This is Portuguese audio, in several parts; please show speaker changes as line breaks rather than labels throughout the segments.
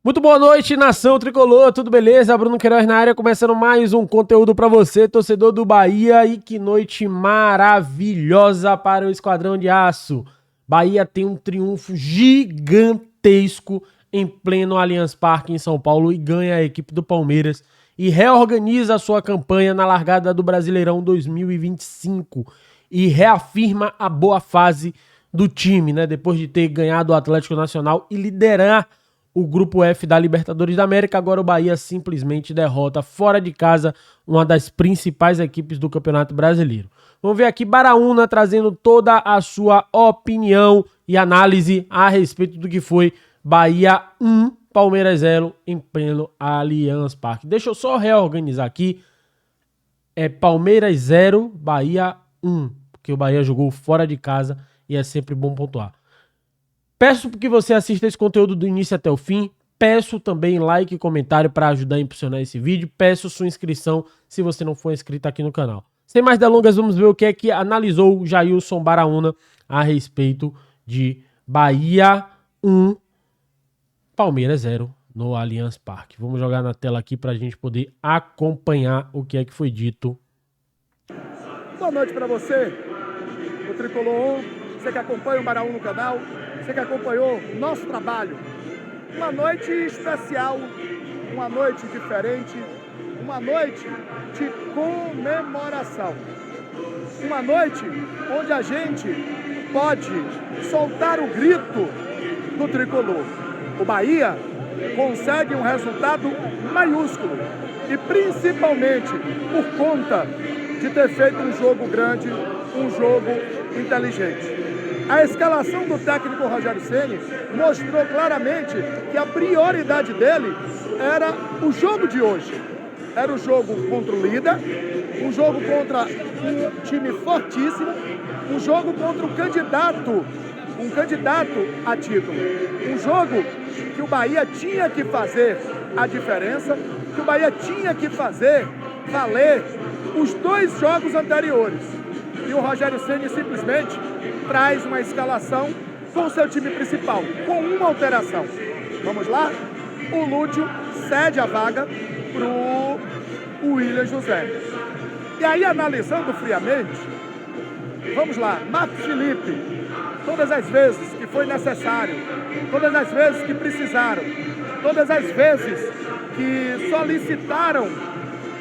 Muito boa noite, nação tricolor, tudo beleza? Bruno Queiroz na área, começando mais um conteúdo para você, torcedor do Bahia, e que noite maravilhosa para o Esquadrão de Aço. Bahia tem um triunfo gigantesco em pleno Allianz Parque em São Paulo e ganha a equipe do Palmeiras e reorganiza a sua campanha na largada do Brasileirão 2025 e reafirma a boa fase do time, né? Depois de ter ganhado o Atlético Nacional e liderar o Grupo F da Libertadores da América, agora o Bahia simplesmente derrota fora de casa uma das principais equipes do Campeonato Brasileiro. Vamos ver aqui Baraúna trazendo toda a sua opinião e análise a respeito do que foi Bahia 1, Palmeiras 0 em pleno Allianz Parque. Deixa eu só reorganizar aqui. É Palmeiras 0, Bahia 1, porque o Bahia jogou fora de casa e é sempre bom pontuar. Peço que você assista esse conteúdo do início até o fim. Peço também like e comentário para ajudar a impulsionar esse vídeo. Peço sua inscrição se você não for inscrito aqui no canal. Sem mais delongas, vamos ver o que é que analisou o Jailson Baraúna a respeito de Bahia 1, Palmeiras 0 no Allianz Parque. Vamos jogar na tela aqui para a gente poder acompanhar o que é que foi dito.
Boa noite para você, o Tricolor 1, você que acompanha o Baraúna no canal, você que acompanhou nosso trabalho. Uma noite especial, uma noite diferente, uma noite de comemoração. Uma noite onde a gente pode soltar o grito do Tricolor. O Bahia consegue um resultado maiúsculo e principalmente por conta de ter feito um jogo grande, um jogo inteligente. A escalação do técnico Rogério Ceni mostrou claramente que a prioridade dele era o jogo de hoje. Era o jogo contra o líder, um jogo contra um time fortíssimo, um jogo contra um candidato a título. Um jogo que o Bahia tinha que fazer a diferença, que o Bahia tinha que fazer valer os dois jogos anteriores. E o Rogério Ceni simplesmente traz uma escalação com o seu time principal, com uma alteração. Vamos lá? O Lúcio cede a vaga para o William José. E aí, analisando friamente, vamos lá, Marcos Felipe, todas as vezes que foi necessário, todas as vezes que precisaram, todas as vezes que solicitaram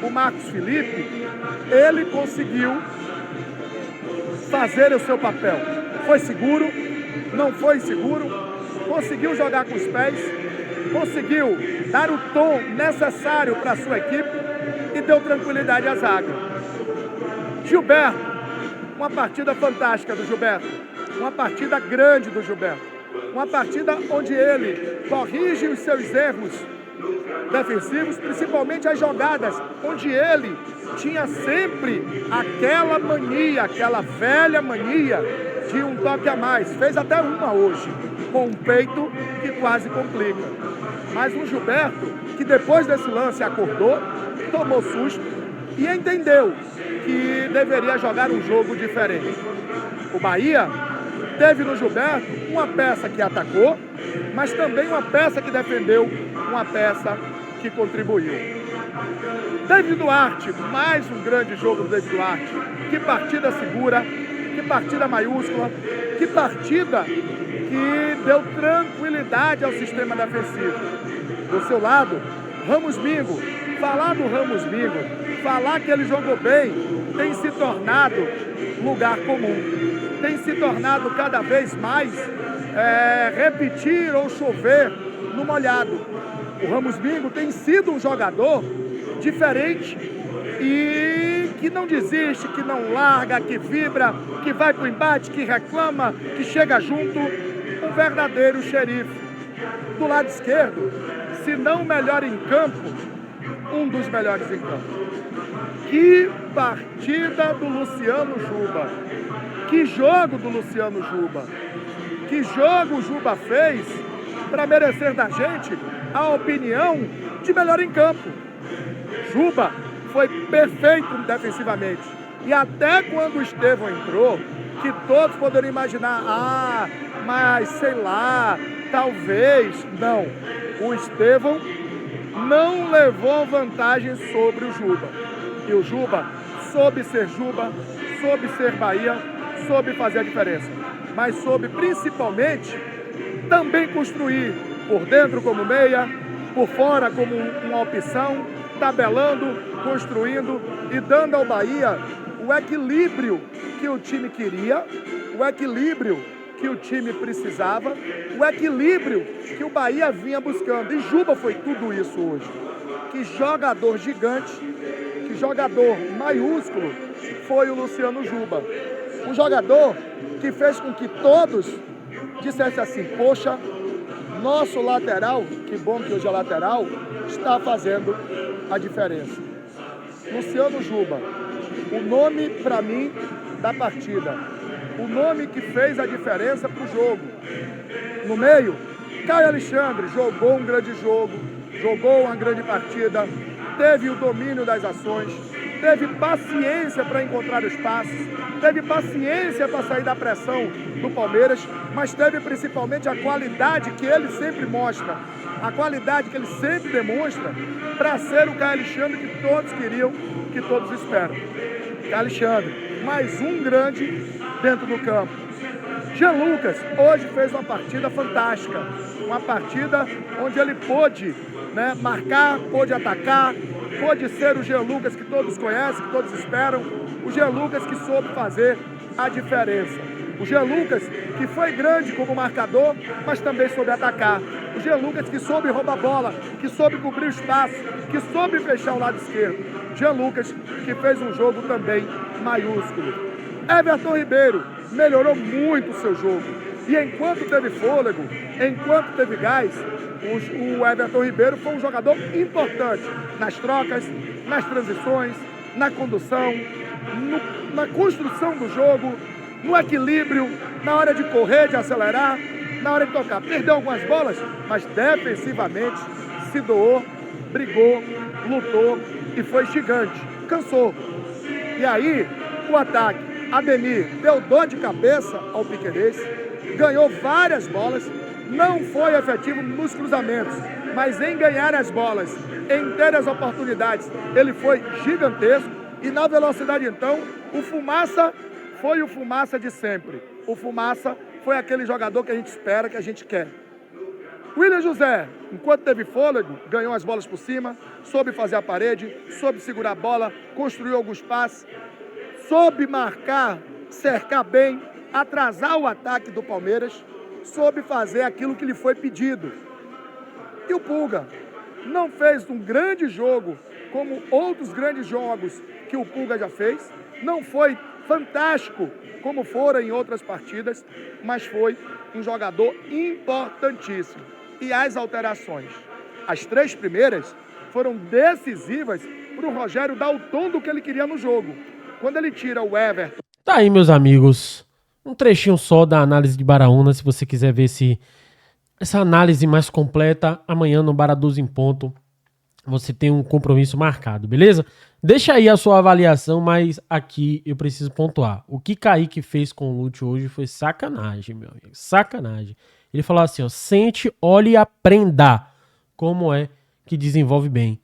o Marcos Felipe, ele conseguiu fazer o seu papel. Foi seguro, não foi inseguro, conseguiu jogar com os pés, conseguiu dar o tom necessário para a sua equipe e deu tranquilidade à zaga. Gilberto, uma partida fantástica do Gilberto, uma partida grande do Gilberto, uma partida onde ele corrige os seus erros defensivos, principalmente as jogadas onde ele tinha sempre aquela mania, aquela velha mania de um toque a mais. Fez até uma hoje, com um peito que quase complica. Mas um Gilberto que depois desse lance acordou, tomou susto e entendeu que deveria jogar um jogo diferente. O Bahia teve no Gilberto uma peça que atacou, mas também uma peça que defendeu, uma peça que contribuiu. David Duarte, mais um grande jogo do David Duarte. Que partida segura, que partida maiúscula, que partida que deu tranquilidade ao sistema defensivo. Do seu lado, Ramos Mingo. Falar do Ramos Mingo, falar que ele jogou bem, tem se tornado lugar comum. Tem se tornado cada vez mais repetir ou chover no molhado. O Ramos Mingo tem sido um jogador diferente e que não desiste, que não larga, que vibra, que vai para o embate, que reclama, que chega junto. Um verdadeiro xerife. Do lado esquerdo, se não o melhor em campo, um dos melhores em campo. Que partida do Luciano Juba. Que jogo do Luciano Juba. Que jogo o Juba fez para merecer da gente a opinião de melhor em campo. Juba foi perfeito defensivamente. E até quando o Estevão entrou, que todos poderiam imaginar, mas sei lá, Talvez não. O Estevão não levou vantagem sobre o Juba. E o Juba soube ser Bahia, soube fazer a diferença. Mas soube principalmente também construir por dentro como meia, por fora como uma opção, tabelando, construindo e dando ao Bahia o equilíbrio que o time queria, o equilíbrio que o time precisava, o equilíbrio que o Bahia vinha buscando. E Juba foi tudo isso hoje. Que jogador gigante, que jogador maiúsculo foi o Luciano Juba. Um jogador que fez com que todos dissessem assim, poxa, nosso lateral, que bom que hoje é lateral, está fazendo a diferença. Luciano Juba, o nome para mim da partida, o nome que fez a diferença para o jogo. No meio, Caio Alexandre jogou um grande jogo, jogou uma grande partida, teve o domínio das ações, teve paciência para encontrar os passes, teve paciência para sair da pressão do Palmeiras, mas teve principalmente a qualidade que ele sempre mostra, a qualidade que ele sempre demonstra para ser o Caio Alexandre que todos queriam, que todos esperam. Caio Alexandre, mais um grande dentro do campo. Jean Lucas hoje fez uma partida fantástica, uma partida onde ele pôde marcar, pôde atacar, pôde ser o Jean Lucas que todos conhecem, que todos esperam, o Jean Lucas que soube fazer a diferença. O Jean Lucas que foi grande como marcador, mas também soube atacar. O Jean Lucas que soube roubar a bola, que soube cobrir o espaço, que soube fechar o lado esquerdo. Jean Lucas que fez um jogo também maiúsculo. Everton Ribeiro melhorou muito o seu jogo. E enquanto teve fôlego, enquanto teve gás, o Everton Ribeiro foi um jogador importante nas trocas, nas transições, na condução, na construção do jogo, no equilíbrio, na hora de correr, de acelerar, na hora de tocar. Perdeu algumas bolas, mas defensivamente se doou, brigou, lutou e foi gigante. Cansou. E aí, o ataque. Ademir deu dor de cabeça ao Piquerez, ganhou várias bolas, não foi efetivo nos cruzamentos, mas em ganhar as bolas, em ter as oportunidades, ele foi gigantesco. E na velocidade, então, o Fumaça foi o Fumaça de sempre. O Fumaça foi aquele jogador que a gente espera, que a gente quer. William José, enquanto teve fôlego, ganhou as bolas por cima, soube fazer a parede, soube segurar a bola, construiu alguns passes, soube marcar, cercar bem, atrasar o ataque do Palmeiras, soube fazer aquilo que lhe foi pedido. E o Pulga não fez um grande jogo como outros grandes jogos que o Pulga já fez, não foi fantástico como fora em outras partidas, mas foi um jogador importantíssimo. E as alterações, as 3 primeiras, foram decisivas para o Rogério dar o tom do que ele queria no jogo. Quando ele tira o Everton...
Tá aí, meus amigos, um trechinho só da análise de Baraúna, se você quiser ver essa análise mais completa, amanhã no Bara 12 em ponto, você tem um compromisso marcado, beleza? Deixa aí a sua avaliação, mas aqui eu preciso pontuar. O que Kaique fez com o Lúcio hoje foi sacanagem, meu amigo, sacanagem. Ele falou assim, ó, sente, olhe e aprenda como é que desenvolve bem.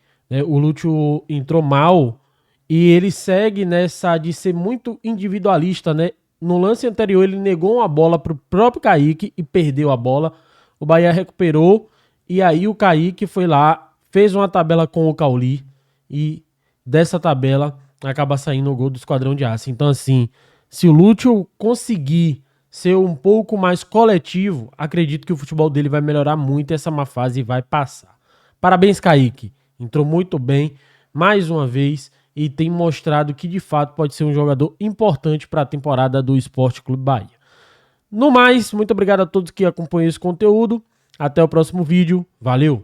O Lúcio entrou mal e ele segue nessa de ser muito individualista, né? No lance anterior ele negou uma bola pro próprio Kaique e perdeu a bola. O Bahia recuperou e aí o Kaique foi lá, fez uma tabela com o Cauli e dessa tabela acaba saindo o gol do Esquadrão de Aço. Então assim, se o Lúcio conseguir ser um pouco mais coletivo, acredito que o futebol dele vai melhorar muito, essa má fase vai passar. Parabéns, Kaique. Entrou muito bem, mais uma vez, e tem mostrado que de fato pode ser um jogador importante para a temporada do Sport Clube Bahia. No mais, muito obrigado a todos que acompanham esse conteúdo. Até o próximo vídeo. Valeu!